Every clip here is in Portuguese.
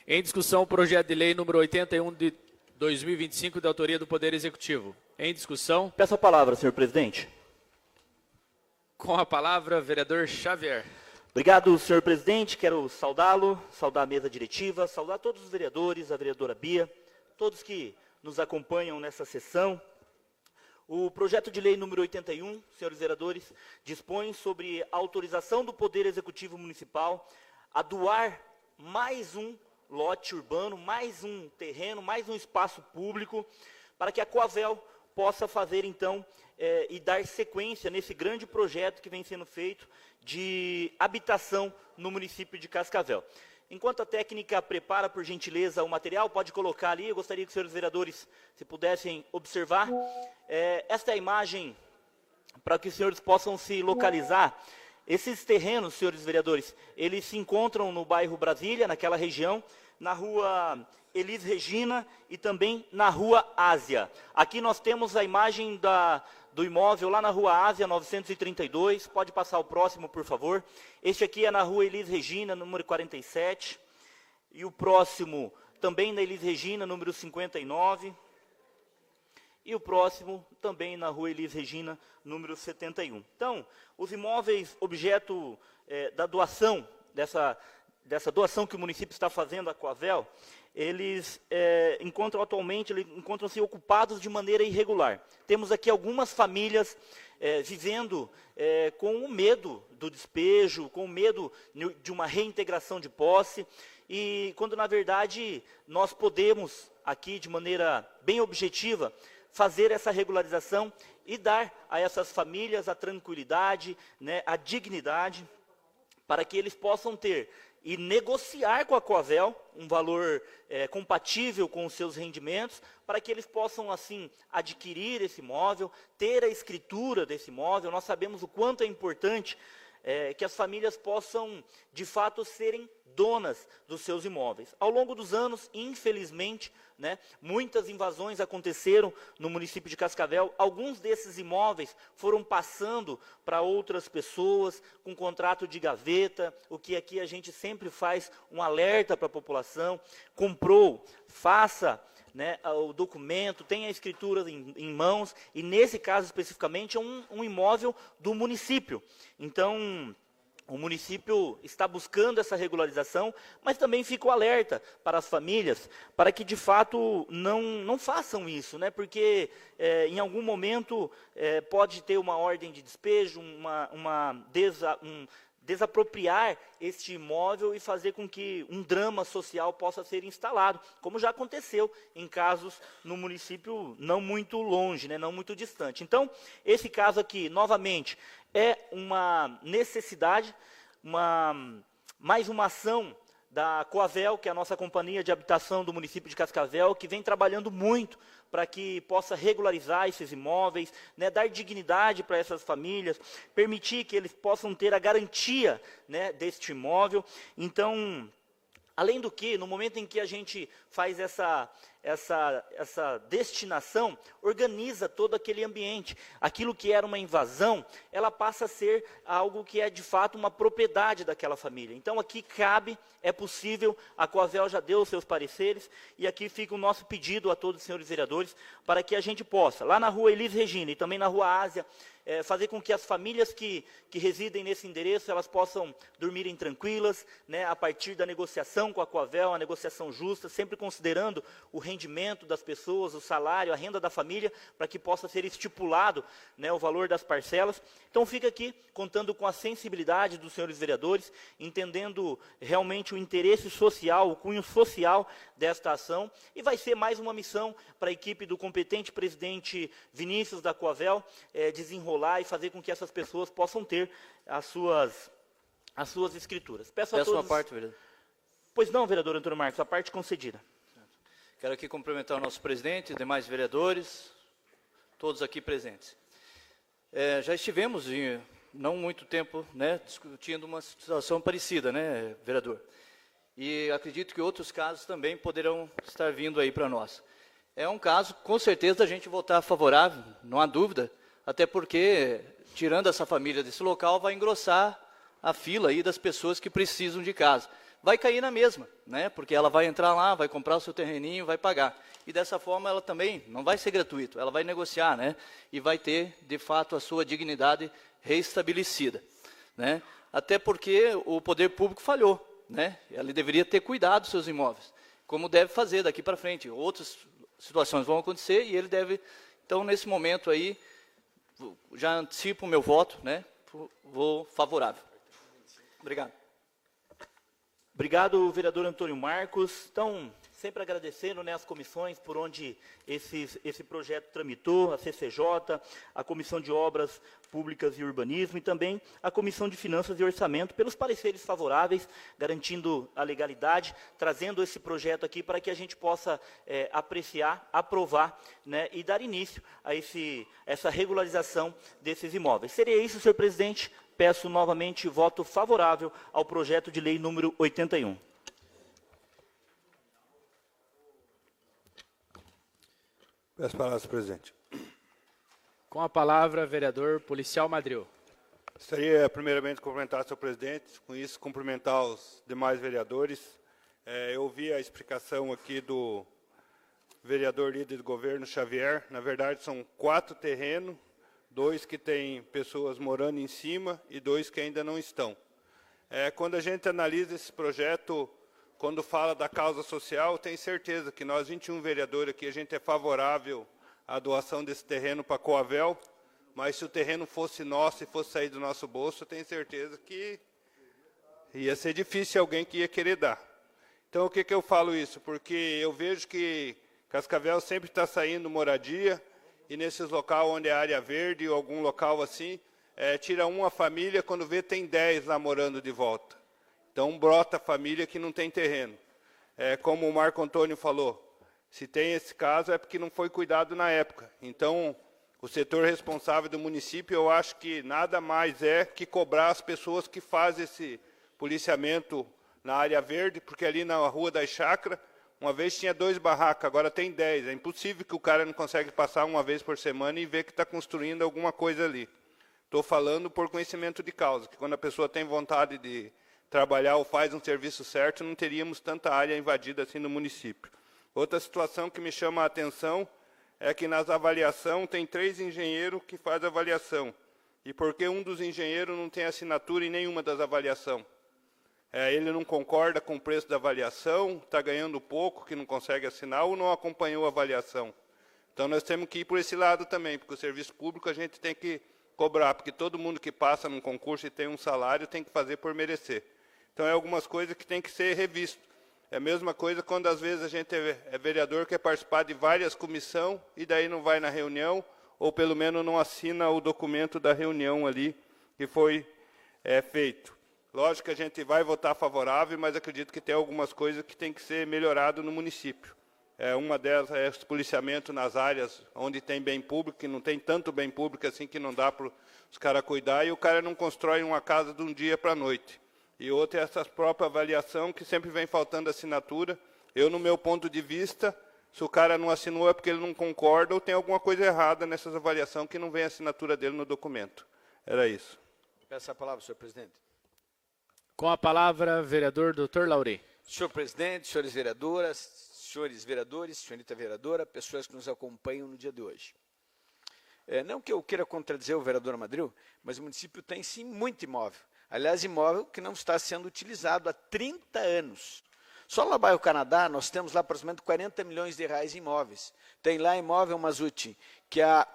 Em discussão, o projeto de lei número 81 de 2025, de autoria do Poder Executivo. Em discussão. Peço a palavra, senhor presidente. Com a palavra, vereador Xavier. Obrigado, senhor presidente. Quero saudá-lo, saudar a mesa diretiva, saudar todos os vereadores, a vereadora Bia, todos que nos acompanham nessa sessão. O projeto de lei número 81, senhores vereadores, dispõe sobre a autorização do Poder Executivo Municipal a doar mais um lote urbano, mais um terreno, mais um espaço público, para que a Coavel possa fazer, então, e dar sequência nesse grande projeto que vem sendo feito de habitação no município de Cascavel. Enquanto a técnica prepara, por gentileza, o material, pode colocar ali, eu gostaria que os senhores vereadores, se pudessem observar. Esta é a imagem para que os senhores possam se localizar. Esses terrenos, senhores vereadores, eles se encontram no bairro Brasília, naquela região, na rua Elis Regina e também na rua Ásia. Aqui nós temos a imagem do imóvel lá na rua Ásia, 932. Pode passar o próximo, por favor. Este aqui é na rua Elis Regina, número 47. E o próximo também na Elis Regina, número 59. E o próximo também na rua Elis Regina, número 71. Então, os imóveis objeto da doação, dessa doação que o município está fazendo à Coavel, eles encontram-se ocupados de maneira irregular. Temos aqui algumas famílias vivendo com o medo do despejo, com o medo de uma reintegração de posse, e quando, na verdade, nós podemos, aqui, de maneira bem objetiva, fazer essa regularização e dar a essas famílias a tranquilidade, né, a dignidade, para que eles possam ter e negociar com a Coavel um valor compatível com os seus rendimentos, para que eles possam, assim, adquirir esse imóvel, ter a escritura desse imóvel. Nós sabemos o quanto é importante que as famílias possam, de fato, serem donas dos seus imóveis. Ao longo dos anos, infelizmente, né, muitas invasões aconteceram no município de Cascavel. Alguns desses imóveis foram passando para outras pessoas com contrato de gaveta, o que aqui a gente sempre faz um alerta para a população. Comprou, faça, né, o documento, tem a escritura em mãos, e nesse caso especificamente é um imóvel do município. Então, o município está buscando essa regularização, mas também fica o alerta para as famílias, para que de fato não façam isso, né? Porque em algum momento pode ter uma ordem de despejo, desapropriar este imóvel e fazer com que um drama social possa ser instalado, como já aconteceu em casos no município não muito longe, né, não muito distante. Então, esse caso aqui, novamente, é uma necessidade, mais uma ação da Coavel, que é a nossa companhia de habitação do município de Cascavel, que vem trabalhando muito para que possa regularizar esses imóveis, né, dar dignidade para essas famílias, permitir que eles possam ter a garantia, né, deste imóvel. Então, além do que, no momento em que a gente faz essa destinação, organiza todo aquele ambiente. Aquilo que era uma invasão, ela passa a ser algo que é de fato uma propriedade daquela família. Então aqui cabe, é possível, a Coavel já deu os seus pareceres, e aqui fica o nosso pedido a todos os senhores vereadores, para que a gente possa, lá na rua Elis Regina e também na rua Ásia, fazer com que as famílias que residem nesse endereço, elas possam dormirem tranquilas, né, a partir da negociação com a Coavel, a negociação justa, sempre considerando o rendimento das pessoas, o salário, a renda da família, para que possa ser estipulado, né, o valor das parcelas. Então fica aqui, contando com a sensibilidade dos senhores vereadores, entendendo realmente o interesse social, o cunho social desta ação, e vai ser mais uma missão para a equipe do competente presidente Vinícius da Coavel, desenrolar e fazer com que essas pessoas possam ter as suas escrituras. Peço a todos... uma parte, vereador. Pois não, vereador Antônio Marcos, a parte concedida. Quero aqui cumprimentar o nosso presidente, os demais vereadores, todos aqui presentes. Já estivemos, não muito tempo, né, discutindo uma situação parecida, né, vereador? E acredito que outros casos também poderão estar vindo aí para nós. É um caso, com certeza, a gente votar favorável, não há dúvida, até porque, tirando essa família desse local, vai engrossar a fila aí das pessoas que precisam de casa. vai cair na mesma, né? Porque ela vai entrar lá, vai comprar o seu terreninho, vai pagar. E dessa forma ela também não vai ser gratuito, ela vai negociar, né? E vai ter, de fato, a sua dignidade reestabelecida, né? Até porque o poder público falhou, né? Ele deveria ter cuidado dos seus imóveis, como deve fazer daqui para frente. Outras situações vão acontecer e ele deve, então, nesse momento aí, já antecipo o meu voto, né? Vou favorável. Obrigado. Obrigado, vereador Antônio Marcos. Então, sempre agradecendo, né, as comissões por onde esse projeto tramitou, a CCJ, a Comissão de Obras Públicas e Urbanismo e também a Comissão de Finanças e Orçamento, pelos pareceres favoráveis, garantindo a legalidade, trazendo esse projeto aqui para que a gente possa apreciar, aprovar, né, e dar início a essa regularização desses imóveis. Seria isso, senhor presidente. Peço novamente voto favorável ao projeto de lei número 81. Peço palavras, presidente. Com a palavra, vereador Policial Madril. Gostaria, primeiramente, de cumprimentar o senhor presidente, com isso, cumprimentar os demais vereadores. Eu ouvi a explicação aqui do vereador líder do governo, Xavier. Na verdade, são 4 terrenos, 2 que têm pessoas morando em cima e 2 que ainda não estão. Quando a gente analisa esse projeto, quando fala da causa social, tenho certeza que nós, 21 vereadores aqui, a gente é favorável à doação desse terreno para a Coavel, mas se o terreno fosse nosso e fosse sair do nosso bolso, eu tenho certeza que ia ser difícil alguém que ia querer dar. Então, o que eu falo isso? Porque eu vejo que Cascavel sempre está saindo moradia, e nesses locais onde é área verde, ou algum local assim, tira uma família, quando vê tem 10 lá morando de volta. Então, brota a família que não tem terreno. Como o Marco Antônio falou, se tem esse caso é porque não foi cuidado na época. Então, o setor responsável do município, eu acho que nada mais é que cobrar as pessoas que fazem esse policiamento na área verde, porque ali na Rua das Chácaras, uma vez tinha 2 barracos, agora tem 10. É impossível que o cara não consegue passar uma vez por semana e ver que está construindo alguma coisa ali. Estou falando por conhecimento de causa, que quando a pessoa tem vontade de trabalhar ou faz um serviço certo, não teríamos tanta área invadida assim no município. Outra situação que me chama a atenção é que nas avaliações tem 3 engenheiros que fazem avaliação. E por que um dos engenheiros não tem assinatura em nenhuma das avaliações? Ele não concorda com o preço da avaliação, está ganhando pouco, que não consegue assinar, ou não acompanhou a avaliação. Então, nós temos que ir por esse lado também, porque o serviço público a gente tem que cobrar, porque todo mundo que passa num concurso e tem um salário tem que fazer por merecer. Então, algumas coisas que tem que ser revisto. É a mesma coisa quando, às vezes, a gente é vereador, quer participar de várias comissões, e daí não vai na reunião, ou pelo menos não assina o documento da reunião ali que foi feito. Lógico que a gente vai votar favorável, mas acredito que tem algumas coisas que tem que ser melhorado no município. Uma delas é o policiamento nas áreas onde tem bem público, que não tem tanto bem público assim que não dá para os caras cuidar, e o cara não constrói uma casa de um dia para a noite. E outra é essa própria avaliação, que sempre vem faltando assinatura. Eu, no meu ponto de vista, se o cara não assinou é porque ele não concorda ou tem alguma coisa errada nessas avaliações que não vem a assinatura dele no documento. Era isso. Peço a palavra, senhor presidente. Com a palavra, vereador Dr. Lauri. Senhor presidente, senhores vereadores, senhorita vereadora, pessoas que nos acompanham no dia de hoje. Não que eu queira contradizer o vereador Madril, mas o município tem sim muito imóvel. Aliás, imóvel que não está sendo utilizado há 30 anos. Só lá no bairro Canadá, nós temos lá aproximadamente 40 milhões de reais em imóveis. Tem lá imóvel Mazuti, que há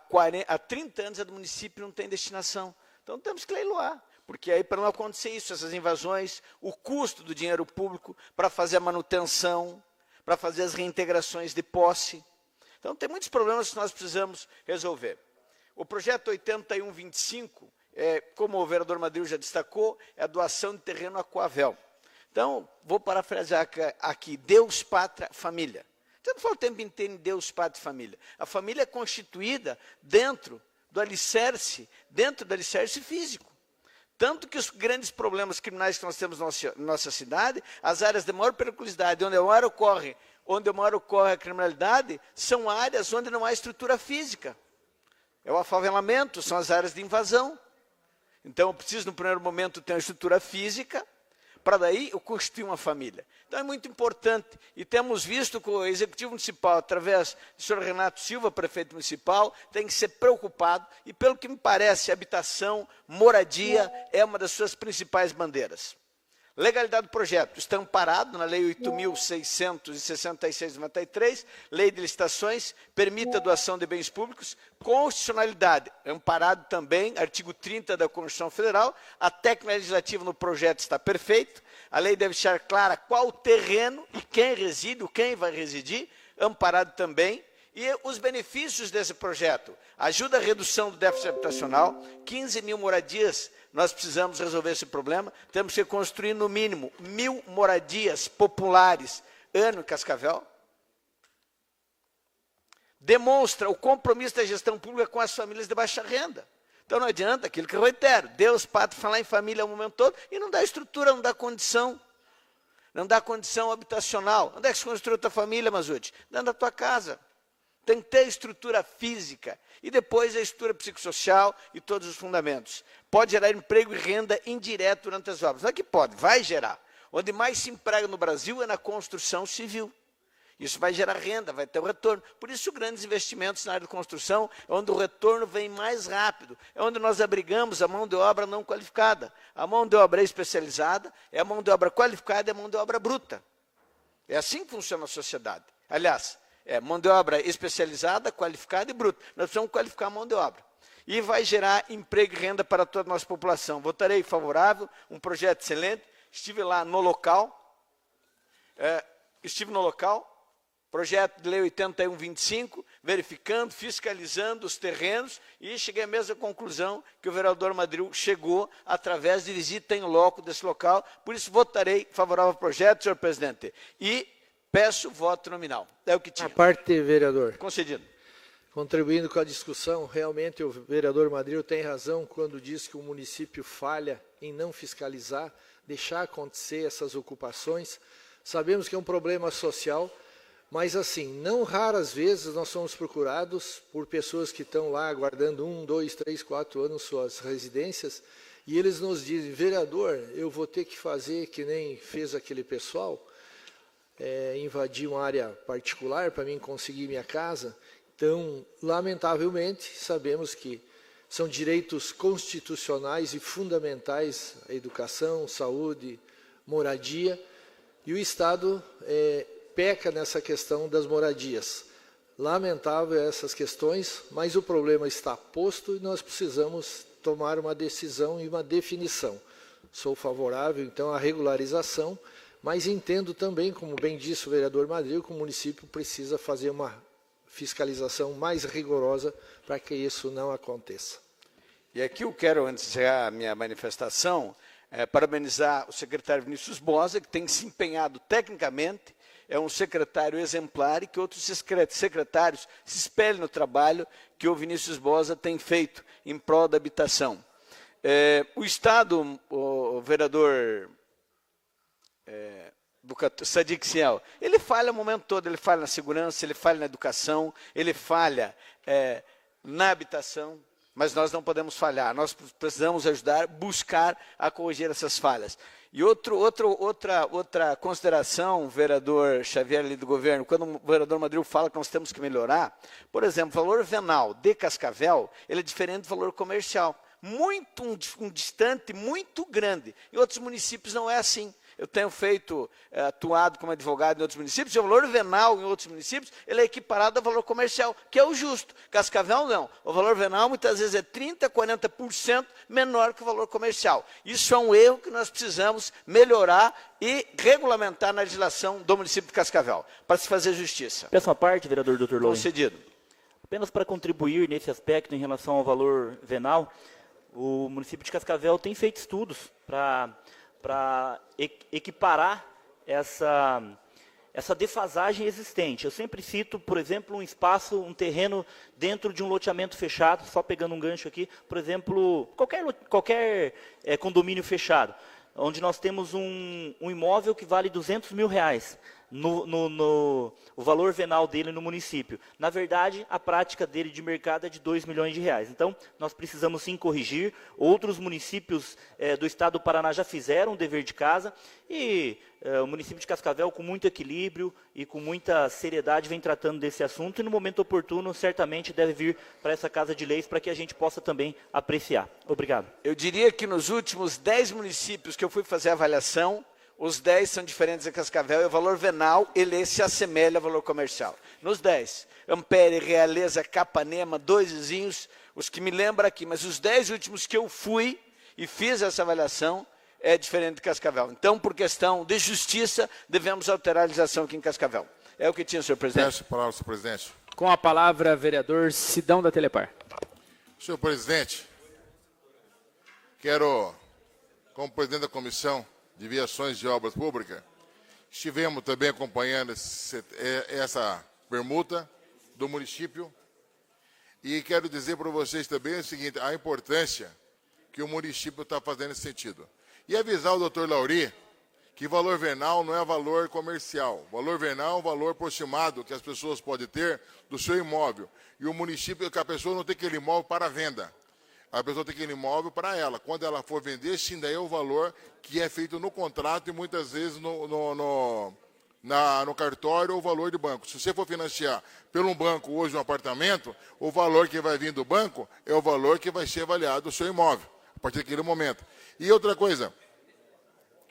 30 anos é do município e não tem destinação. Então temos que leiloar, porque aí para não acontecer isso, essas invasões, o custo do dinheiro público para fazer a manutenção, para fazer as reintegrações de posse. Então tem muitos problemas que nós precisamos resolver. O projeto 8125, como o vereador Madril já destacou, é a doação de terreno à Coavel. Então, vou parafrasear aqui, Deus, Pátria, Família. Você não fala o tempo inteiro em Deus, Pátria e Família. A família é constituída dentro do alicerce físico. Tanto que os grandes problemas criminais que nós temos na nossa cidade, as áreas de maior periculosidade, onde maior ocorre a criminalidade, são áreas onde não há estrutura física. É o afavelamento, são as áreas de invasão. Então, eu preciso, no primeiro momento, ter uma estrutura física, para daí eu constituir uma família. Então é muito importante, e temos visto que o Executivo Municipal, através do senhor Renato Silva, prefeito municipal, tem que ser preocupado, e pelo que me parece, habitação, moradia é uma das suas principais bandeiras. Legalidade do projeto, está amparado na Lei 8.666/93, Lei de Licitações, permite a doação de bens públicos, constitucionalidade, amparado também, artigo 30 da Constituição Federal, a técnica legislativa no projeto está perfeita, a lei deve deixar clara qual o terreno e quem reside, quem vai residir, amparado também, e os benefícios desse projeto, ajuda a redução do déficit habitacional, 15 mil moradias. Nós precisamos resolver esse problema, temos que construir no mínimo 1.000 moradias populares ano em Cascavel. Demonstra o compromisso da gestão pública com as famílias de baixa renda. Então não adianta aquilo que eu reitero, Deus, pátria, falar em família o momento todo e não dá estrutura, não dá condição. Não dá condição habitacional. Onde é que se construiu a tua família, Mazzucchi? Dentro da tua casa. Tem que ter estrutura física e depois a estrutura psicossocial e todos os fundamentos. Pode gerar emprego e renda indireto durante as obras. Não é que pode, vai gerar. Onde mais se emprega no Brasil é na construção civil. Isso vai gerar renda, vai ter o retorno. Por isso, grandes investimentos na área de construção é onde o retorno vem mais rápido. É onde nós abrigamos a mão de obra não qualificada. A mão de obra especializada é a mão de obra qualificada e a mão de obra bruta. É assim que funciona a sociedade. Aliás, é mão de obra especializada, qualificada e bruta. Nós precisamos qualificar a mão de obra. E vai gerar emprego e renda para toda a nossa população. Votarei favorável, um projeto excelente. Estive lá no local. Projeto de lei 8125, verificando, fiscalizando os terrenos e cheguei à mesma conclusão que o vereador Madril chegou através de visita em loco desse local. Por isso, votarei favorável ao projeto, senhor presidente. E peço voto nominal. É o que tinha. A parte, vereador. Concedido. Contribuindo com a discussão, realmente o vereador Madril tem razão quando diz que o município falha em não fiscalizar, deixar acontecer essas ocupações. Sabemos que é um problema social, mas assim, não raras vezes nós somos procurados por pessoas que estão lá aguardando 1, 2, 3, 4 anos suas residências, e eles nos dizem, vereador, eu vou ter que fazer que nem fez aquele pessoal, invadir uma área particular para mim conseguir minha casa. Então, lamentavelmente, sabemos que são direitos constitucionais e fundamentais a educação, saúde, moradia, e o Estado peca nessa questão das moradias. Lamentável essas questões, mas o problema está posto e nós precisamos tomar uma decisão e uma definição. Sou favorável, então, à regularização, mas entendo também, como bem disse o vereador Madril, que o município precisa fazer uma fiscalização mais rigorosa para que isso não aconteça. E aqui eu quero, antes de encerrar a minha manifestação, parabenizar o secretário Vinícius Bosa, que tem se empenhado tecnicamente, é um secretário exemplar e que outros secretários se espelhem no trabalho que o Vinícius Bosa tem feito em prol da habitação. O Estado, o vereador Sadiq Ciel, ele falha o momento todo, ele falha na segurança, ele falha na educação, ele falha na habitação, mas nós não podemos falhar, nós precisamos ajudar, buscar a corrigir essas falhas. E outra consideração, vereador Xavier ali do governo, quando o vereador Madril fala que nós temos que melhorar, por exemplo, o valor venal de Cascavel, ele é diferente do valor comercial, um distante muito grande. Em outros municípios não é assim. Eu tenho atuado como advogado em outros municípios, e o valor venal em outros municípios, ele é equiparado ao valor comercial, que é o justo. Cascavel não. O valor venal muitas vezes é 30%, 40% menor que o valor comercial. Isso é um erro que nós precisamos melhorar e regulamentar na legislação do município de Cascavel, para se fazer justiça. Peço uma parte, vereador Dr. Lowen. Concedido. Apenas para contribuir nesse aspecto em relação ao valor venal, o município de Cascavel tem feito estudos para equiparar essa defasagem existente. Eu sempre cito, por exemplo, um terreno dentro de um loteamento fechado, só pegando um gancho aqui, por exemplo, qualquer condomínio fechado, onde nós temos um imóvel que vale R$200 mil. o valor venal dele no município. Na verdade, a prática dele de mercado é de R$2 milhões. Então, nós precisamos sim corrigir. Outros municípios do estado do Paraná já fizeram o dever de casa e o município de Cascavel, com muito equilíbrio e com muita seriedade, vem tratando desse assunto e no momento oportuno, certamente deve vir para essa Casa de Leis para que a gente possa também apreciar. Obrigado. Eu diria que nos últimos 10 municípios que eu fui fazer a avaliação, os 10 são diferentes em Cascavel e o valor venal, ele se assemelha ao valor comercial. Nos 10, Ampere, Realeza, Capanema, dois vizinhos, os que me lembram aqui, mas os 10 últimos que eu fui e fiz essa avaliação, é diferente de Cascavel. Então, por questão de justiça, devemos alterar a legislação aqui em Cascavel. É o que tinha, senhor presidente. Peço a palavra, senhor presidente. Com a palavra, vereador Sidão da Telepar. Senhor presidente, quero, como presidente da Comissão de Viações de Obras Públicas, estivemos também acompanhando essa permuta do município e quero dizer para vocês também o seguinte, a importância que o município está fazendo nesse sentido. E avisar o doutor Lauri que valor venal não é valor comercial. Valor venal é um valor aproximado que as pessoas podem ter do seu imóvel. E o município, que a pessoa não tem aquele imóvel para venda. A pessoa tem aquele imóvel para ela. Quando ela for vender, sim, daí é o valor que é feito no contrato e muitas vezes no cartório ou o valor de banco. Se você for financiar pelo banco hoje um apartamento, o valor que vai vir do banco é o valor que vai ser avaliado o seu imóvel, a partir daquele momento. E outra coisa,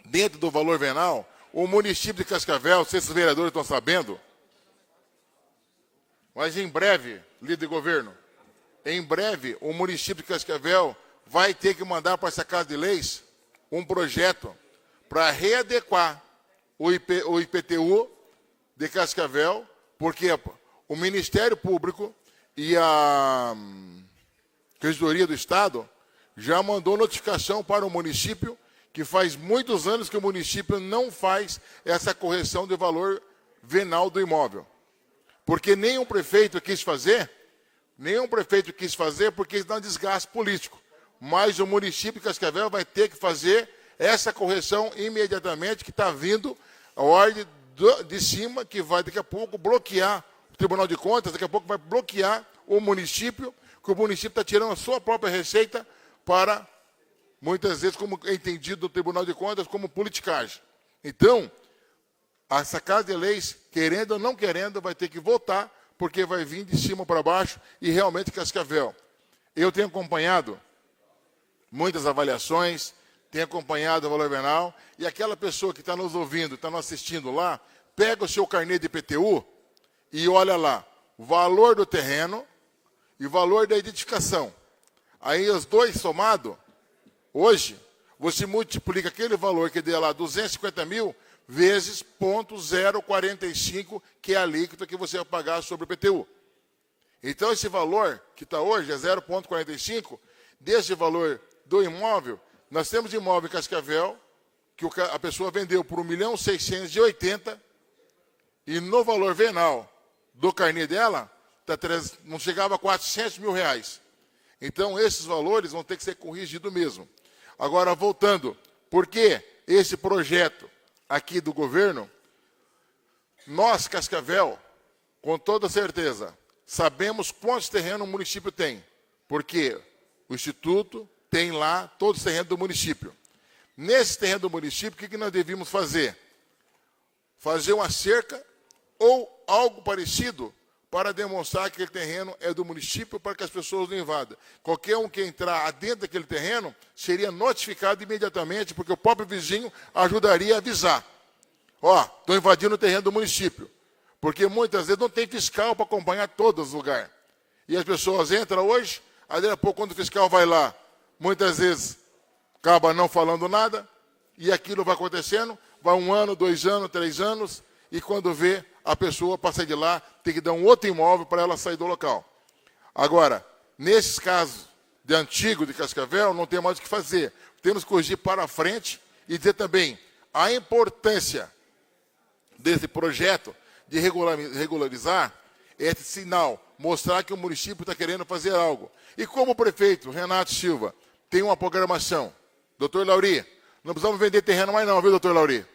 dentro do valor venal, o município de Cascavel, não sei se os vereadores estão sabendo, mas em breve, líder de governo, em breve o município de Cascavel vai ter que mandar para essa Casa de Leis um projeto para readequar o IPTU de Cascavel, porque o Ministério Público e a Regidoria do Estado já mandou notificação para o município que faz muitos anos que o município não faz essa correção de valor venal do imóvel. Porque nenhum prefeito quis fazer porque isso dá um desgaste político. Mas o município de Cascavel vai ter que fazer essa correção imediatamente, que está vindo a ordem de cima, que vai daqui a pouco bloquear o Tribunal de Contas, daqui a pouco vai bloquear o município, que o município está tirando a sua própria receita para, muitas vezes, como é entendido do Tribunal de Contas, como politicagem. Então, essa Casa de Leis, querendo ou não querendo, vai ter que votar, porque vai vir de cima para baixo e realmente Cascavel. Eu tenho acompanhado muitas avaliações, tenho acompanhado o valor venal, e aquela pessoa que está nos ouvindo, está nos assistindo lá, pega o seu carnê de IPTU e olha lá, o valor do terreno e o valor da edificação. Aí os dois somados, hoje, você multiplica aquele valor que deu lá 250 mil vezes 0,045, que é a alíquota que você vai pagar sobre o IPTU. Então, esse valor que está hoje é 0,45, desse valor do imóvel, nós temos imóvel em Cascavel, que a pessoa vendeu por 1.680.000, e no valor venal do carnê dela, não chegava a 400 mil reais. Então, esses valores vão ter que ser corrigidos mesmo. Agora, voltando, por que esse projeto aqui do governo? Nós, Cascavel, com toda certeza, sabemos quantos terrenos o município tem, porque o Instituto tem lá todos os terrenos do município. Nesse terreno do município, o que nós devíamos fazer? Fazer uma cerca ou algo parecido para demonstrar que aquele terreno é do município, para que as pessoas não invadam. Qualquer um que entrar dentro daquele terreno seria notificado imediatamente, porque o próprio vizinho ajudaria a avisar. Ó, estou invadindo o terreno do município. Porque muitas vezes não tem fiscal para acompanhar todos os lugares. E as pessoas entram hoje, aí daqui a pouco, quando o fiscal vai lá, muitas vezes acaba não falando nada, e aquilo vai acontecendo, vai 1 ano, 2 anos, 3 anos, e quando vê, a pessoa passa de lá, tem que dar um outro imóvel para ela sair do local. Agora, nesses casos de antigo de Cascavel, não tem mais o que fazer. Temos que corrigir para frente e dizer também a importância desse projeto de regularizar esse sinal, mostrar que o município está querendo fazer algo. E como o prefeito Renato Silva tem uma programação, doutor Lauri, não precisamos vender terreno mais não, viu, doutor Lauri?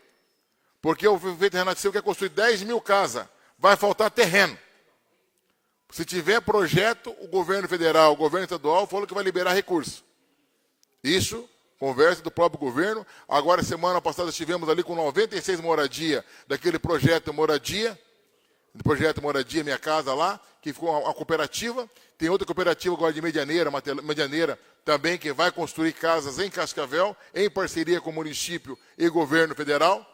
Porque o prefeito Renato Silva quer construir 10 mil casas. Vai faltar terreno. Se tiver projeto, o governo federal, o governo estadual falou que vai liberar recurso. Isso, conversa do próprio governo. Agora, semana passada, estivemos ali com 96 moradias daquele projeto Moradia, Minha Casa lá, que ficou uma cooperativa. Tem outra cooperativa agora de Medianeira também, que vai construir casas em Cascavel, em parceria com o município e governo federal.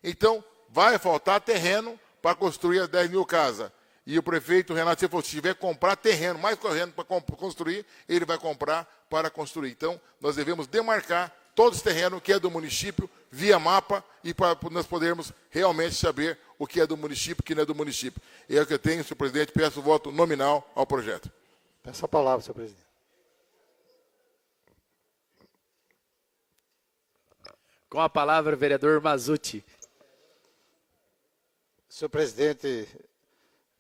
Então, vai faltar terreno para construir as 10 mil casas. E o prefeito Renato Silva falou, se tiver que comprar terreno, mais terreno para construir, ele vai comprar para construir. Então, nós devemos demarcar todos os terrenos que é do município, via mapa, e para nós podermos realmente saber o que é do município e o que não é do município. É o que eu tenho, senhor presidente, peço o voto nominal ao projeto. Peço a palavra, senhor presidente. Com a palavra, vereador Mazzucci. Senhor presidente,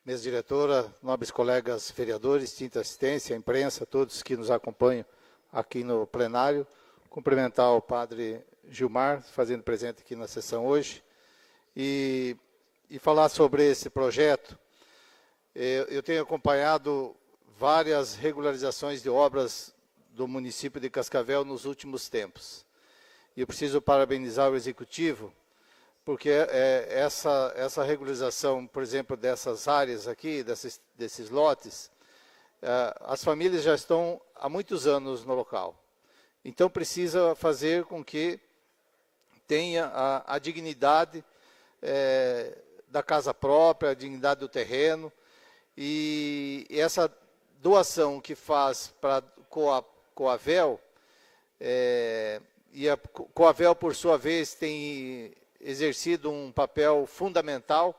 mesa diretora, nobres colegas vereadores, tinta assistência, imprensa, todos que nos acompanham aqui no plenário, cumprimentar o padre Gilmar, fazendo presente aqui na sessão hoje, e falar sobre esse projeto. Eu tenho acompanhado várias regularizações de obras do município de Cascavel nos últimos tempos. E eu preciso parabenizar o executivo, porque essa regularização, por exemplo, dessas áreas aqui, desses lotes, as famílias já estão há muitos anos no local. Então, precisa fazer com que tenha a dignidade da casa própria, a dignidade do terreno, e essa doação que faz para a Coavel, e a Coavel, por sua vez, tem exercido um papel fundamental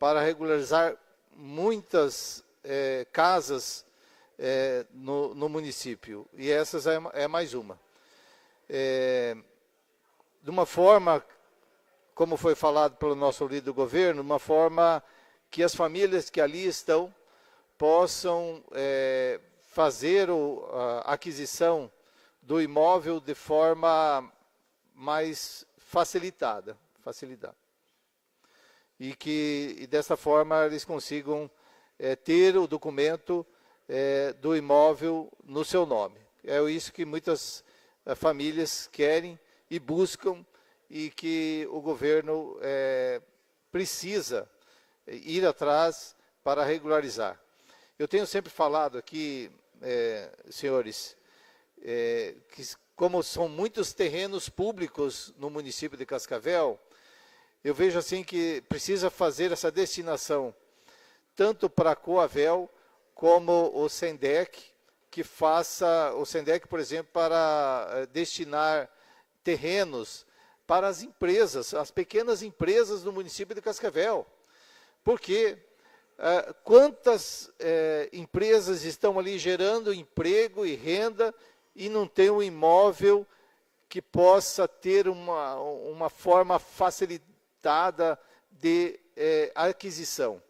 para regularizar muitas casas no município, e essas é mais uma. De uma forma, como foi falado pelo nosso líder do governo, uma forma que as famílias que ali estão possam fazer a aquisição do imóvel de forma mais facilitada. E dessa forma eles consigam ter o documento do imóvel no seu nome. É isso que muitas famílias querem e buscam, e que o governo precisa ir atrás para regularizar. Eu tenho sempre falado aqui, senhores, que como são muitos terrenos públicos no município de Cascavel, eu vejo assim que precisa fazer essa destinação, tanto para a Coavel, como o SENDEC, que faça, o SENDEC, por exemplo, para destinar terrenos para as empresas, as pequenas empresas do município de Cascavel. Porque quantas empresas estão ali gerando emprego e renda e não tem um imóvel que possa ter uma forma facilitada de aquisição.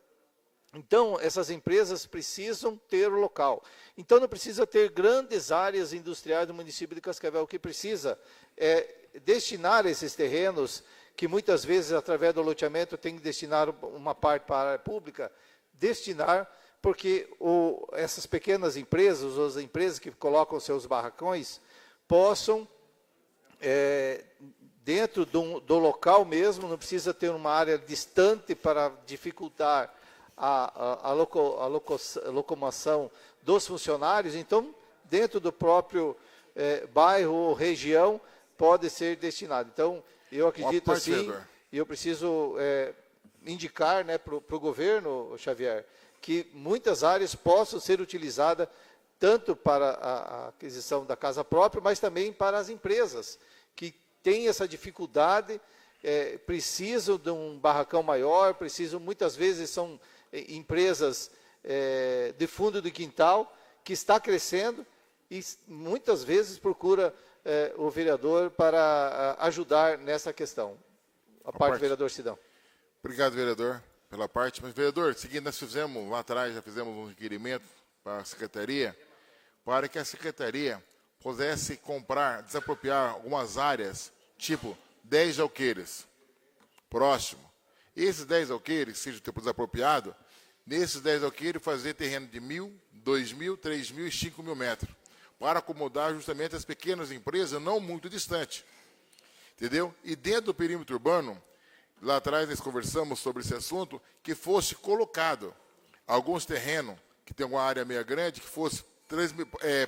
Então, essas empresas precisam ter o local. Então, não precisa ter grandes áreas industriais do município de Cascavel. O que precisa é destinar esses terrenos, que muitas vezes, através do loteamento, tem que destinar uma parte para a área pública, destinar, porque essas pequenas empresas, ou as empresas que colocam seus barracões, possam, dentro do local mesmo, não precisa ter uma área distante para dificultar a locomoção dos funcionários. Então, dentro do próprio bairro ou região, pode ser destinado. Então, eu acredito assim, e eu preciso indicar, né, para o governo, Xavier, que muitas áreas possam ser utilizadas tanto para a aquisição da casa própria, mas também para as empresas que têm essa dificuldade, precisam de um barracão maior, muitas vezes são empresas de fundo do quintal, que está crescendo e muitas vezes procura o vereador para ajudar nessa questão. A parte do vereador Sidão. Obrigado, vereador, pela parte. Mas, vereador, seguinte, nós fizemos, lá atrás, já fizemos um requerimento para a secretaria, para que a secretaria pudesse comprar, desapropriar algumas áreas, tipo 10 alqueires, próximo. Esses 10 alqueires, que seja o tempo desapropriado, nesses 10 alqueires fazer terreno de 1.000, 2.000, 3.000 e 5.000 metros, para acomodar justamente as pequenas empresas não muito distantes. Entendeu? E dentro do perímetro urbano, lá atrás nós conversamos sobre esse assunto, que fosse colocado alguns terrenos, que tem uma área meia grande, que fosse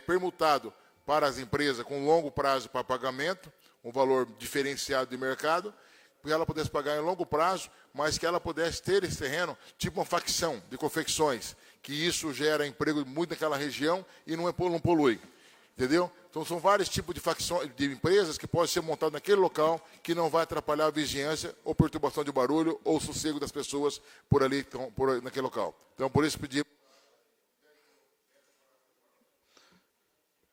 permutado para as empresas com longo prazo para pagamento, um valor diferenciado de mercado, que ela pudesse pagar em longo prazo, mas que ela pudesse ter esse terreno, tipo uma facção de confecções, que isso gera emprego muito naquela região e não polui. Entendeu? Então, são vários tipos de facções, de empresas que podem ser montadas naquele local, que não vai atrapalhar a vizinhança ou perturbação de barulho ou sossego das pessoas por ali, naquele local. Então, por isso, pedir.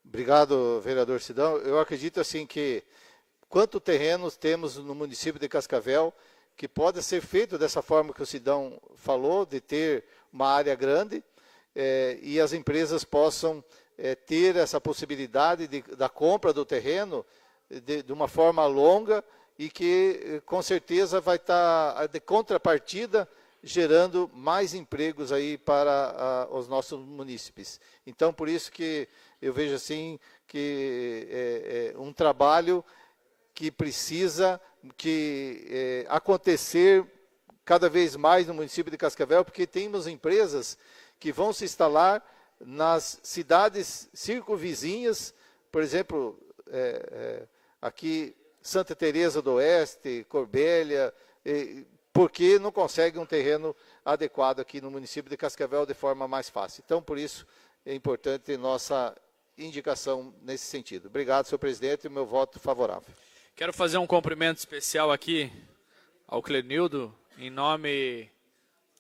Obrigado, vereador Sidão. Eu acredito assim que quanto terrenos temos no município de Cascavel que pode ser feito dessa forma que o Sidão falou, de ter uma área grande e as empresas possam ter essa possibilidade da compra do terreno de uma forma longa e que com certeza vai estar de contrapartida gerando mais empregos aí para os nossos munícipes. Então, por isso que eu vejo assim que é um trabalho que precisa acontecer cada vez mais no município de Cascavel, porque temos empresas que vão se instalar nas cidades circunvizinhas, por exemplo, aqui Santa Teresa do Oeste, Corbélia, porque não conseguem um terreno adequado aqui no município de Cascavel de forma mais fácil. Então, por isso, é importante nossa indicação nesse sentido. Obrigado, senhor presidente, e meu voto favorável. Quero fazer um cumprimento especial aqui ao Clenildo, em nome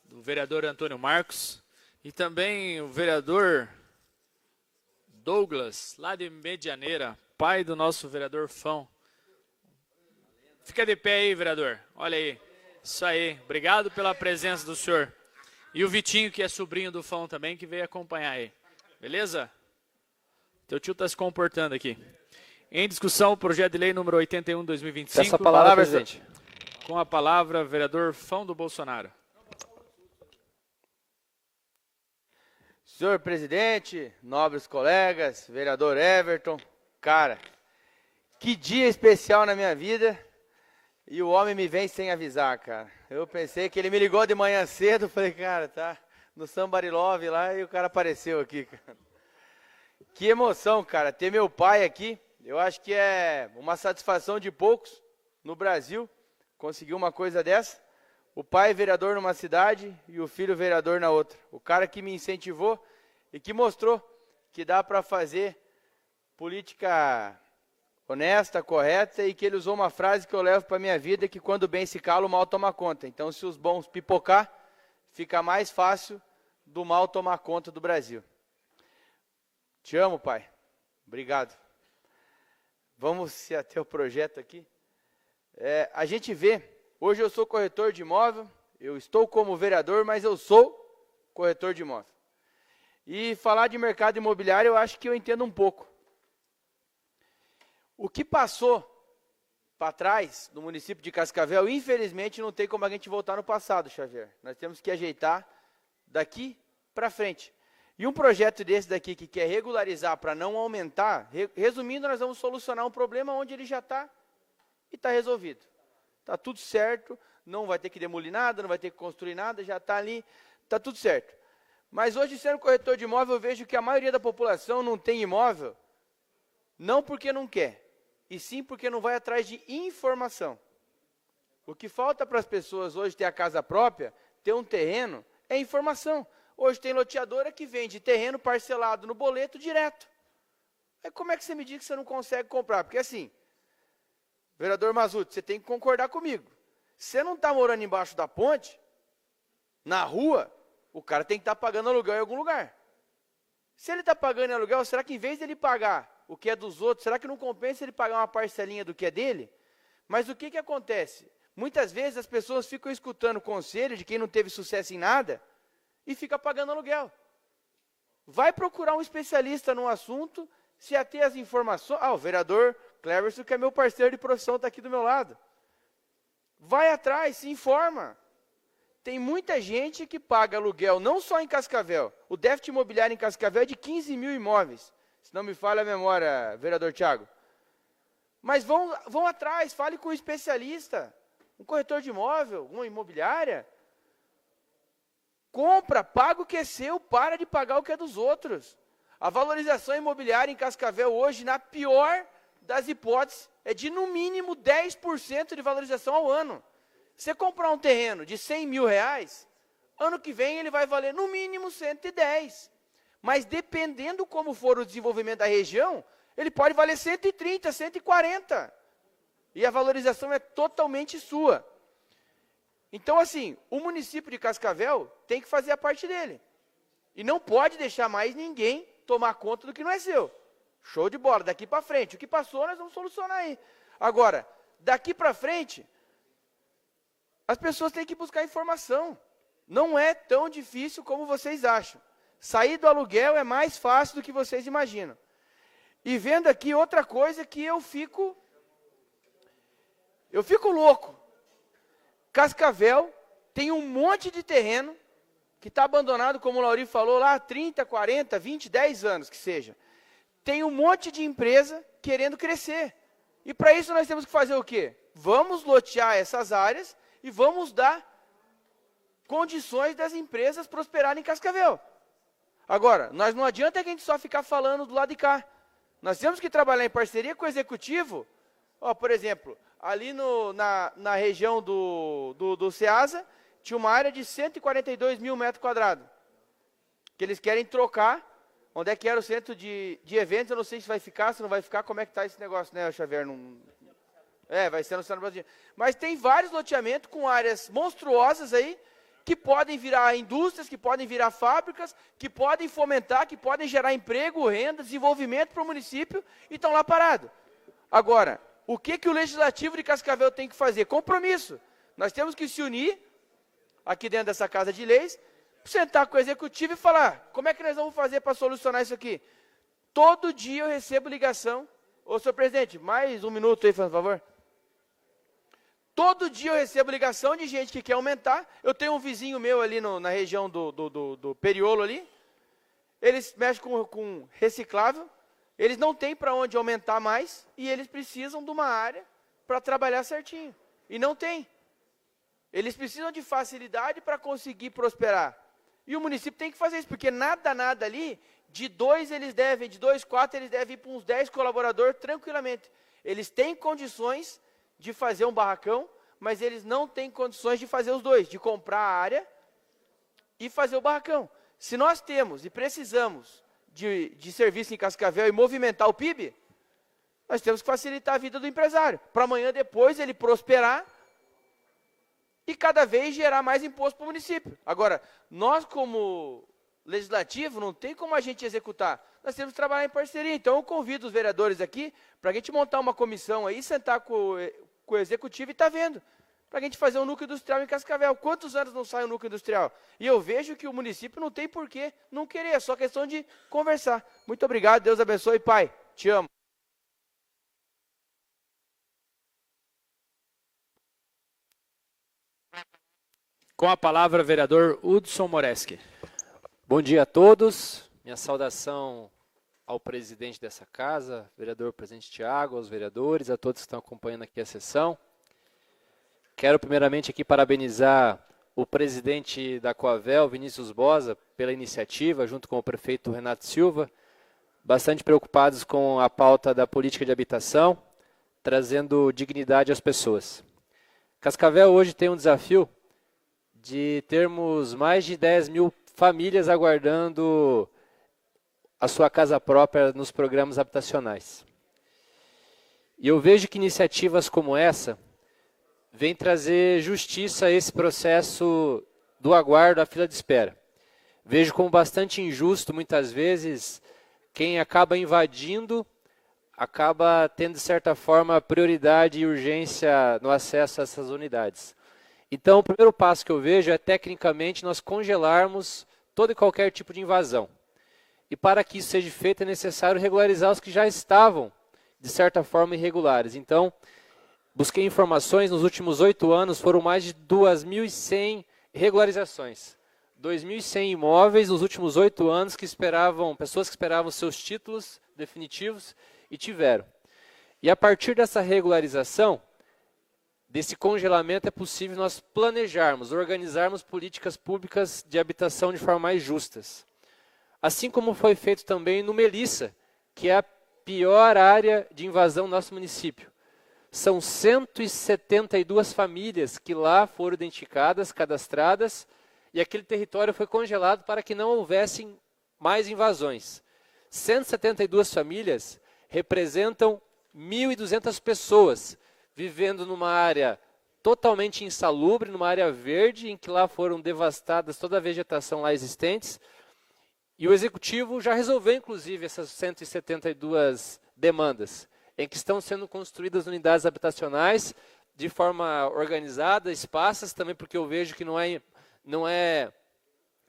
do vereador Antônio Marcos, e também o vereador Douglas, lá de Medianeira, pai do nosso vereador Fão. Fica de pé aí, vereador. Olha aí. Isso aí. Obrigado pela presença do senhor. E o Vitinho, que é sobrinho do Fão também, que veio acompanhar aí. Beleza? Teu tio está se comportando aqui. Em discussão, o projeto de lei número 81/2025. Essa palavra, presidente. Com a palavra, vereador Fão do Bolsonaro. Senhor presidente, nobres colegas, vereador Everton, cara, que dia especial na minha vida e o homem me vem sem avisar, cara. Eu pensei que ele me ligou de manhã cedo, falei, cara, tá no Somebody Love lá e o cara apareceu aqui, cara. Que emoção, cara, ter meu pai aqui, eu acho que é uma satisfação de poucos no Brasil conseguir uma coisa dessa. O pai vereador numa cidade e o filho vereador na outra. O cara que me incentivou e que mostrou que dá para fazer política honesta, correta, e que ele usou uma frase que eu levo para a minha vida, que quando o bem se cala, o mal toma conta. Então, se os bons pipocar, fica mais fácil do mal tomar conta do Brasil. Te amo, pai. Obrigado. Vamos se ater ao projeto aqui. A gente vê, hoje eu sou corretor de imóvel, eu estou como vereador, mas eu sou corretor de imóvel. E falar de mercado imobiliário, eu acho que eu entendo um pouco. O que passou para trás no município de Cascavel, infelizmente, não tem como a gente voltar no passado, Xavier. Nós temos que ajeitar daqui para frente. E um projeto desse daqui que quer regularizar para não aumentar, resumindo, nós vamos solucionar um problema onde ele já está e está resolvido. Está tudo certo, não vai ter que demolir nada, não vai ter que construir nada, já está ali, está tudo certo. Mas hoje, sendo corretor de imóvel, eu vejo que a maioria da população não tem imóvel, não porque não quer, e sim porque não vai atrás de informação. O que falta para as pessoas hoje ter a casa própria, ter um terreno, é informação. Hoje tem loteadora que vende terreno parcelado no boleto direto. Aí como é que você me diz que você não consegue comprar? Porque assim, vereador Mazzutti, você tem que concordar comigo. Você não está morando embaixo da ponte, na rua, o cara tem que estar pagando aluguel em algum lugar. Se ele está pagando aluguel, será que em vez de ele pagar o que é dos outros, será que não compensa ele pagar uma parcelinha do que é dele? Mas o que acontece? Muitas vezes as pessoas ficam escutando conselho de quem não teve sucesso em nada e fica pagando aluguel. Vai procurar um especialista no assunto, se ater às informações. O vereador Cleverson, que é meu parceiro de profissão, está aqui do meu lado. Vai atrás, se informa. Tem muita gente que paga aluguel, não só em Cascavel. O déficit imobiliário em Cascavel é de 15 mil imóveis. Se não me falha a memória, vereador Thiago. Mas vão atrás, fale com um especialista, um corretor de imóvel, uma imobiliária. Compra, paga o que é seu, para de pagar o que é dos outros. A valorização imobiliária em Cascavel hoje, na pior das hipóteses, é de no mínimo 10% de valorização ao ano. Você comprar um terreno de 100 mil reais, ano que vem ele vai valer no mínimo 110. Mas dependendo como for o desenvolvimento da região, ele pode valer 130, 140. E a valorização é totalmente sua. Então, assim, o município de Cascavel tem que fazer a parte dele. E não pode deixar mais ninguém tomar conta do que não é seu. Show de bola, daqui para frente. O que passou, nós vamos solucionar aí. Agora, daqui para frente, as pessoas têm que buscar informação. Não é tão difícil como vocês acham. Sair do aluguel é mais fácil do que vocês imaginam. E vendo aqui outra coisa que eu fico louco. Cascavel tem um monte de terreno que está abandonado, como o Lauri falou, lá há 30, 40, 20, 10 anos que seja. Tem um monte de empresa querendo crescer. E para isso nós temos que fazer o quê? Vamos lotear essas áreas e vamos dar condições das empresas prosperarem em Cascavel. Agora, nós não adianta que a gente só ficar falando do lado de cá. Nós temos que trabalhar em parceria com o executivo. Por exemplo, ali na região do Ceasa, tinha uma área de 142 mil metros quadrados, que eles querem trocar. Onde é que era o centro de eventos? Eu não sei se vai ficar, se não vai ficar. Como é que está esse negócio, né, Xavier? Vai ser no Centro Brasileiro. Mas tem vários loteamentos com áreas monstruosas aí, que podem virar indústrias, que podem virar fábricas, que podem fomentar, que podem gerar emprego, renda, desenvolvimento para o município, e estão lá parados. Agora, o que o Legislativo de Cascavel tem que fazer? Compromisso. Nós temos que se unir, aqui dentro dessa Casa de Leis, sentar com o Executivo e falar, como é que nós vamos fazer para solucionar isso aqui? Todo dia eu recebo ligação. Ô, senhor presidente, mais um minuto aí, por favor. Todo dia eu recebo ligação de gente que quer aumentar. Eu tenho um vizinho meu ali na região do Periolo ali. Eles mexem com reciclável. Eles não têm para onde aumentar mais. E eles precisam de uma área para trabalhar certinho. E não tem. Eles precisam de facilidade para conseguir prosperar. E o município tem que fazer isso. Porque nada ali, de 2 eles devem, de 2, 4 eles devem ir para uns 10 colaboradores tranquilamente. Eles têm condições de fazer um barracão, mas eles não têm condições de fazer os dois, de comprar a área e fazer o barracão. Se nós temos e precisamos de serviço em Cascavel e movimentar o PIB, nós temos que facilitar a vida do empresário, para amanhã depois ele prosperar e cada vez gerar mais imposto para o município. Agora, nós como legislativo, não tem como a gente executar. Nós temos que trabalhar em parceria. Então, eu convido os vereadores aqui para a gente montar uma comissão aí, sentar com o executivo e está vendo. Para a gente fazer um núcleo industrial em Cascavel. Quantos anos não sai um núcleo industrial? E eu vejo que o município não tem porquê não querer, é só questão de conversar. Muito obrigado, Deus abençoe, pai. Te amo. Com a palavra, vereador Hudson Moreski. Bom dia a todos. Minha saudação ao presidente dessa casa, vereador presidente Thiago, aos vereadores, a todos que estão acompanhando aqui a sessão. Quero primeiramente aqui parabenizar o presidente da Coavel, Vinícius Bosa, pela iniciativa, junto com o prefeito Renato Silva, bastante preocupados com a pauta da política de habitação, trazendo dignidade às pessoas. Cascavel hoje tem um desafio de termos mais de 10 mil famílias aguardando a sua casa própria nos programas habitacionais. E eu vejo que iniciativas como essa vêm trazer justiça a esse processo do aguardo, da fila de espera. Vejo como bastante injusto, muitas vezes, quem acaba invadindo, acaba tendo, de certa forma, prioridade e urgência no acesso a essas unidades. Então, o primeiro passo que eu vejo é, tecnicamente, nós congelarmos todo e qualquer tipo de invasão. E para que isso seja feito, é necessário regularizar os que já estavam, de certa forma, irregulares. Então, busquei informações, nos últimos 8 anos foram mais de 2.100 regularizações. 2.100 imóveis nos últimos 8 anos pessoas que esperavam seus títulos definitivos e tiveram. E a partir dessa regularização, desse congelamento, é possível nós planejarmos, organizarmos políticas públicas de habitação de forma mais justas. Assim como foi feito também no Melissa, que é a pior área de invasão do nosso município. São 172 famílias que lá foram identificadas, cadastradas, e aquele território foi congelado para que não houvessem mais invasões. 172 famílias representam 1.200 pessoas vivendo numa área totalmente insalubre, numa área verde, em que lá foram devastadas toda a vegetação lá existentes. E o Executivo já resolveu, inclusive, essas 172 demandas, em que estão sendo construídas unidades habitacionais de forma organizada, espaças, também porque eu vejo que não é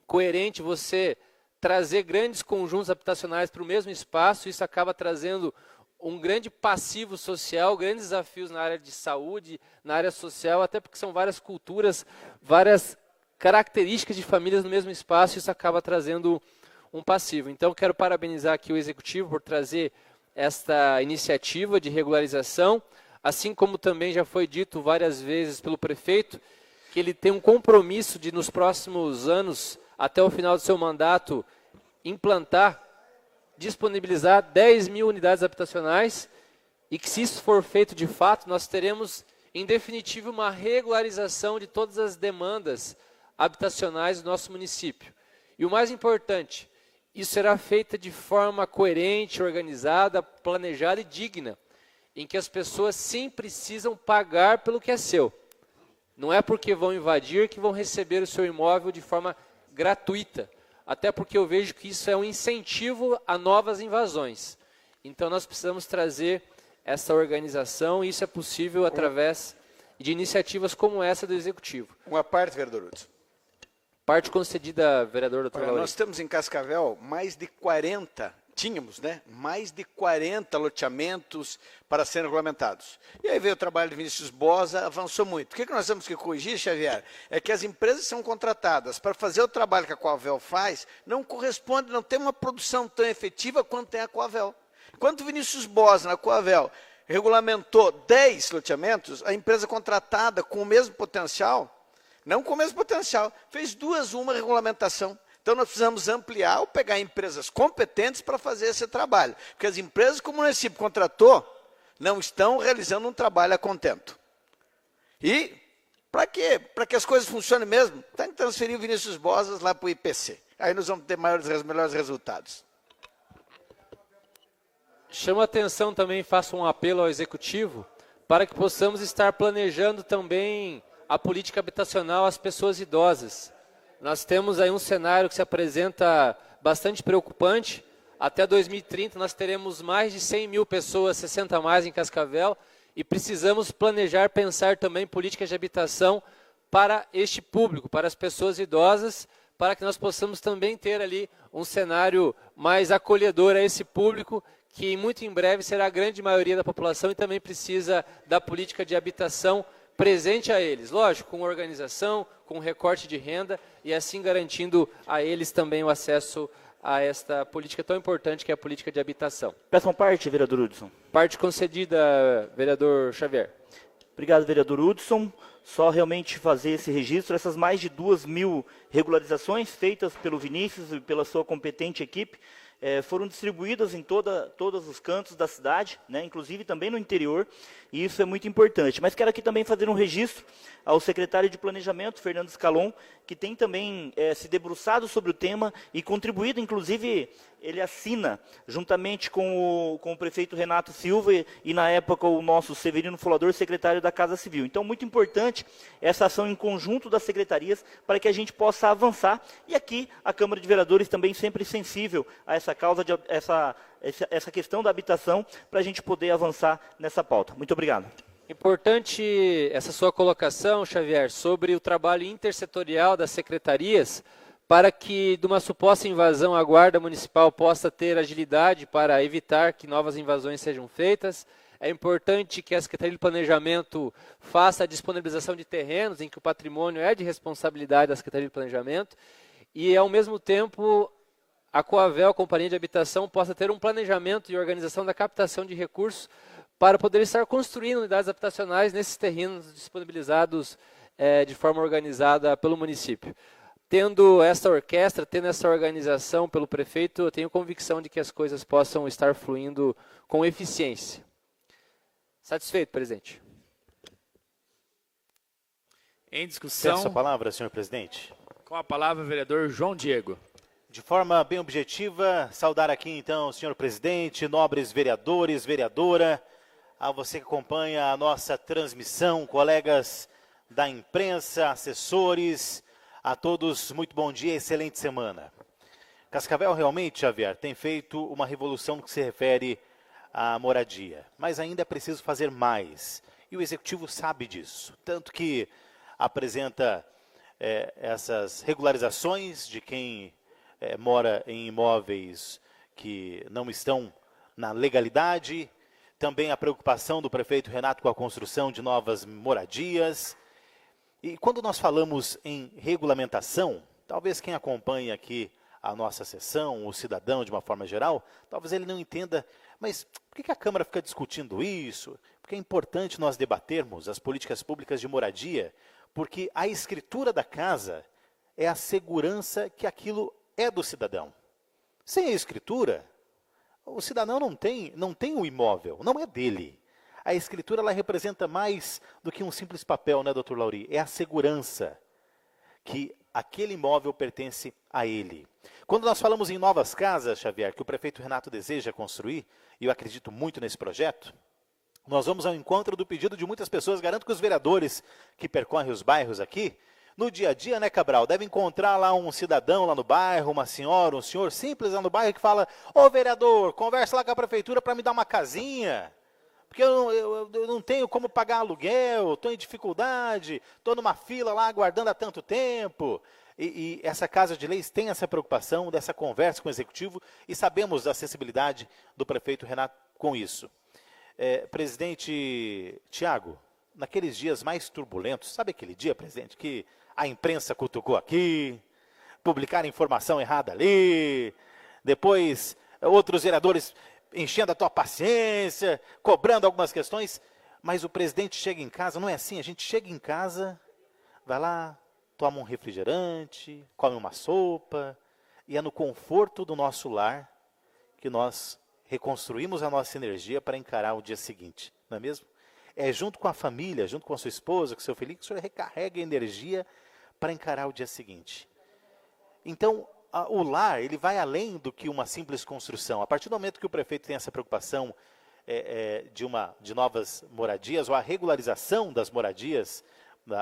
coerente você trazer grandes conjuntos habitacionais para o mesmo espaço. Isso acaba trazendo um grande passivo social, grandes desafios na área de saúde, na área social, até porque são várias culturas, várias características de famílias no mesmo espaço, e isso acaba trazendo um passivo. Então, quero parabenizar aqui o Executivo por trazer esta iniciativa de regularização, assim como também já foi dito várias vezes pelo prefeito, que ele tem um compromisso de, nos próximos anos, até o final do seu mandato, disponibilizar 10.000 unidades habitacionais, e que, se isso for feito de fato, nós teremos, em definitivo, uma regularização de todas as demandas habitacionais do nosso município. E o mais importante, isso será feito de forma coerente, organizada, planejada e digna, em que as pessoas sim precisam pagar pelo que é seu. Não é porque vão invadir que vão receber o seu imóvel de forma gratuita. Até porque eu vejo que isso é um incentivo a novas invasões. Então nós precisamos trazer essa organização, e isso é possível através de iniciativas como essa do Executivo. Uma parte, vereador Hudson. Parte concedida, vereador Dr. Laurindo. Nós temos em Cascavel mais de 40, tínhamos, né? Mais de 40 loteamentos para serem regulamentados. E aí veio o trabalho de Vinícius Bosa, avançou muito. O que nós temos que corrigir, Xavier? É que as empresas são contratadas para fazer o trabalho que a Coavel faz, não corresponde, não tem uma produção tão efetiva quanto tem a Coavel. Quando o Vinícius Bosa, na Coavel, regulamentou 10 loteamentos, a empresa contratada com o mesmo potencial, não com o mesmo potencial, fez uma regulamentação. Então nós precisamos ampliar ou pegar empresas competentes para fazer esse trabalho. Porque as empresas que o município contratou não estão realizando um trabalho a contento. E para quê? Para que as coisas funcionem mesmo, tem que transferir o Vinícius Bosas lá para o IPC. Aí nós vamos ter melhores resultados. Chamo a atenção também, faço um apelo ao Executivo, para que possamos estar planejando também a política habitacional às pessoas idosas. Nós temos aí um cenário que se apresenta bastante preocupante. Até 2030 nós teremos mais de 100.000 pessoas, 60 a mais em Cascavel, e precisamos planejar, pensar também políticas de habitação para este público, para as pessoas idosas, para que nós possamos também ter ali um cenário mais acolhedor a esse público, que muito em breve será a grande maioria da população e também precisa da política de habitação presente a eles, lógico, com organização, com recorte de renda, e assim garantindo a eles também o acesso a esta política tão importante que é a política de habitação. Peçam parte, vereador Hudson. Parte concedida, vereador Xavier. Obrigado, vereador Hudson. Só realmente fazer esse registro, essas mais de 2.000 regularizações feitas pelo Vinícius e pela sua competente equipe, foram distribuídas em todos os cantos da cidade, né, inclusive também no interior, e isso é muito importante. Mas quero aqui também fazer um registro ao secretário de Planejamento, Fernando Scalon, que tem também se debruçado sobre o tema e contribuído, inclusive ele assina, juntamente com o prefeito Renato Silva e na época o nosso Severino Folador, secretário da Casa Civil. Então, muito importante essa ação em conjunto das secretarias para que a gente possa avançar. E aqui a Câmara de Vereadores também sempre sensível a essa causa, essa questão da habitação, para a gente poder avançar nessa pauta. Muito obrigado. Importante essa sua colocação, Xavier, sobre o trabalho intersetorial das secretarias, para que, de uma suposta invasão, a Guarda Municipal possa ter agilidade para evitar que novas invasões sejam feitas. É importante que a Secretaria de Planejamento faça a disponibilização de terrenos em que o patrimônio é de responsabilidade da Secretaria de Planejamento e, ao mesmo tempo, a Coavel, a Companhia de Habitação, possa ter um planejamento e organização da captação de recursos para poder estar construindo unidades habitacionais nesses terrenos disponibilizados de forma organizada pelo município. Tendo essa orquestra, tendo essa organização pelo prefeito, eu tenho convicção de que as coisas possam estar fluindo com eficiência. Satisfeito, presidente. Em discussão. Peço a palavra, senhor presidente. Com a palavra, o vereador João Diego. De forma bem objetiva, saudar aqui então o senhor presidente, nobres vereadores, vereadora, a você que acompanha a nossa transmissão, colegas da imprensa, assessores, a todos muito bom dia, excelente semana. Cascavel realmente, Xavier, tem feito uma revolução no que se refere à moradia, mas ainda é preciso fazer mais, e o Executivo sabe disso, tanto que apresenta essas regularizações de quem mora em imóveis que não estão na legalidade, também a preocupação do prefeito Renato com a construção de novas moradias. E quando nós falamos em regulamentação, talvez quem acompanha aqui a nossa sessão, o cidadão de uma forma geral, talvez ele não entenda, mas por que a Câmara fica discutindo isso? Porque é importante nós debatermos as políticas públicas de moradia, porque a escritura da casa é a segurança que aquilo é do cidadão. Sem a escritura, o cidadão não tem o imóvel, não é dele. A escritura ela representa mais do que um simples papel, né, doutor Lauri? É a segurança que aquele imóvel pertence a ele. Quando nós falamos em novas casas, Xavier, que o prefeito Renato deseja construir, e eu acredito muito nesse projeto, nós vamos ao encontro do pedido de muitas pessoas. Garanto que os vereadores que percorrem os bairros aqui, no dia a dia, né, Cabral, deve encontrar lá um cidadão lá no bairro, uma senhora, um senhor simples lá no bairro que fala: ô vereador, conversa lá com a prefeitura para me dar uma casinha, porque eu não tenho como pagar aluguel, estou em dificuldade, estou numa fila lá aguardando há tanto tempo. E essa Casa de Leis tem essa preocupação, dessa conversa com o Executivo, e sabemos da acessibilidade do prefeito Renato com isso. Presidente Tiago, naqueles dias mais turbulentos, sabe aquele dia, presidente, que a imprensa cutucou aqui, publicaram informação errada ali, depois outros vereadores enchendo a tua paciência, cobrando algumas questões, mas o presidente chega em casa, não é assim, a gente chega em casa, vai lá, toma um refrigerante, come uma sopa, e é no conforto do nosso lar que nós reconstruímos a nossa energia para encarar o dia seguinte, não é mesmo? É junto com a família, junto com a sua esposa, com o seu filho, que o senhor recarrega energia para encarar o dia seguinte. Então, o lar, ele vai além do que uma simples construção. A partir do momento que o prefeito tem essa preocupação de novas moradias, ou a regularização das moradias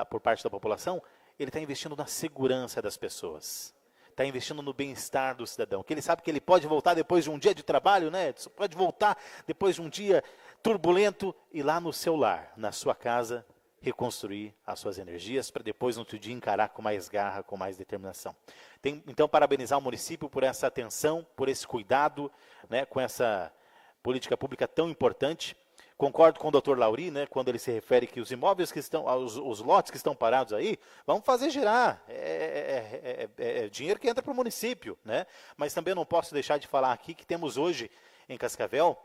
por parte da população, ele está investindo na segurança das pessoas. Está investindo no bem-estar do cidadão, que ele sabe que ele pode voltar depois de um dia de trabalho, né? Pode voltar depois de um dia turbulento e lá no seu lar, na sua casa, reconstruir as suas energias para depois no outro dia encarar com mais garra, com mais determinação. Então, parabenizar o município por essa atenção, por esse cuidado, né, com essa política pública tão importante. Concordo com o doutor Lauri, né, quando ele se refere que os imóveis que estão, os lotes que estão parados aí, vamos fazer girar. É dinheiro que entra para o município, né? Mas também não posso deixar de falar aqui que temos hoje em Cascavel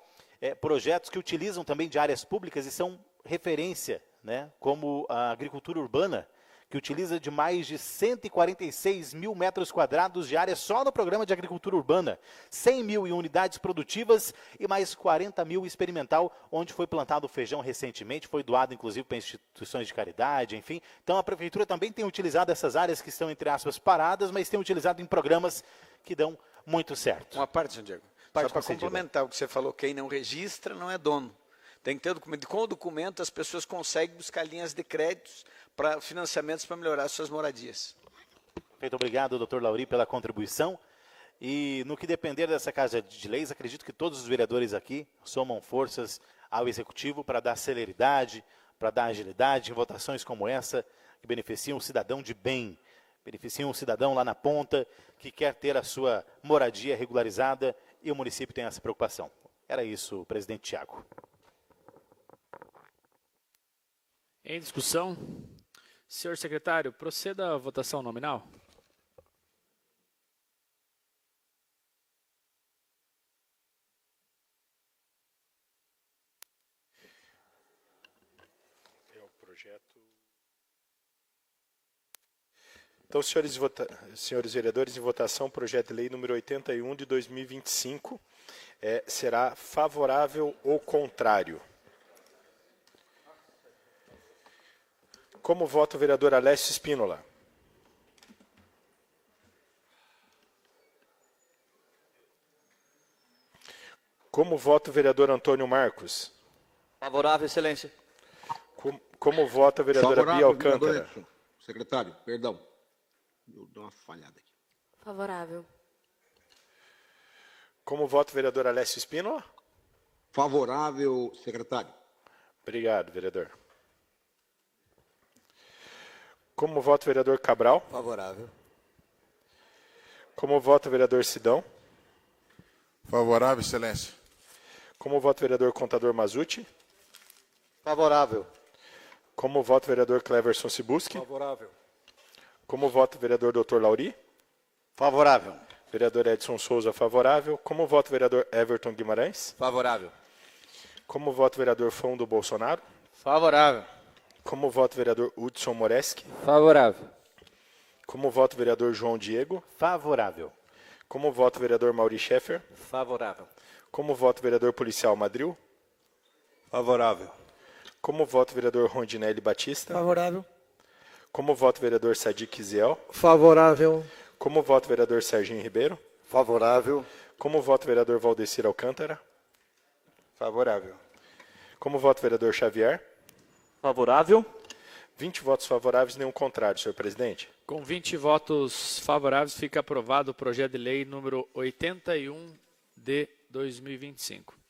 projetos que utilizam também de áreas públicas e são referência, né, como a agricultura urbana, que utiliza de mais de 146 mil metros quadrados de área só no programa de agricultura urbana, 100 mil em unidades produtivas e mais 40 mil experimental, onde foi plantado feijão recentemente, foi doado inclusive para instituições de caridade, enfim. Então a prefeitura também tem utilizado essas áreas que estão, entre aspas, paradas, mas tem utilizado em programas que dão muito certo. Uma parte, São Diego. Só para complementar o que você falou, quem não registra não é dono. Tem que ter documento. Com o documento, as pessoas conseguem buscar linhas de créditos para financiamentos para melhorar suas moradias. Muito obrigado, doutor Lauri, pela contribuição. E no que depender dessa Casa de Leis, acredito que todos os vereadores aqui somam forças ao Executivo para dar celeridade, para dar agilidade em votações como essa, que beneficiam o cidadão de bem, beneficiam o cidadão lá na ponta, que quer ter a sua moradia regularizada, e o município tem essa preocupação. Era isso, presidente Tiago. Em discussão, senhor secretário, proceda à votação nominal. Então, senhores vereadores, em votação, projeto de lei número 81 de 2025, será favorável ou contrário? Como vota o vereador Alessio Spínola? Como vota o vereador Antônio Marcos? Favorável, excelência. Como vota a vereadora Bia Alcântara? Secretário, perdão. Eu dou uma falhada aqui. Favorável. Como vota o vereador Alessio Spínola? Favorável, secretário. Obrigado, vereador. Como vota o vereador Cabral? Favorável. Como vota o vereador Sidão? Favorável, excelência. Como vota o vereador Contador Mazzucci? Favorável. Como vota o vereador Cleverson Cibuschi? Favorável. Como vota o vereador Dr. Lauri? Favorável. Vereador Edson Souza, favorável. Como vota o vereador Everton Guimarães? Favorável. Como vota o vereador Fão do Bolsonaro? Favorável. Como vota o vereador Hudson Moreski? Favorável. Como vota o vereador João Diego? Favorável. Como vota o vereador Mauri Schaeffer? Favorável. Como vota o vereador policial Madril? Favorável. Como vota o vereador Rondinelli Batista? Favorável. Como vota o vereador Sadiq Ziel? Favorável. Como vota o vereador Serginho Ribeiro? Favorável. Como vota o vereador Valdecir Alcântara? Favorável. Como vota o vereador Xavier? Favorável. 20 votos favoráveis e nenhum contrário, senhor presidente. Com 20 votos favoráveis, fica aprovado o projeto de lei número 81 de 2025.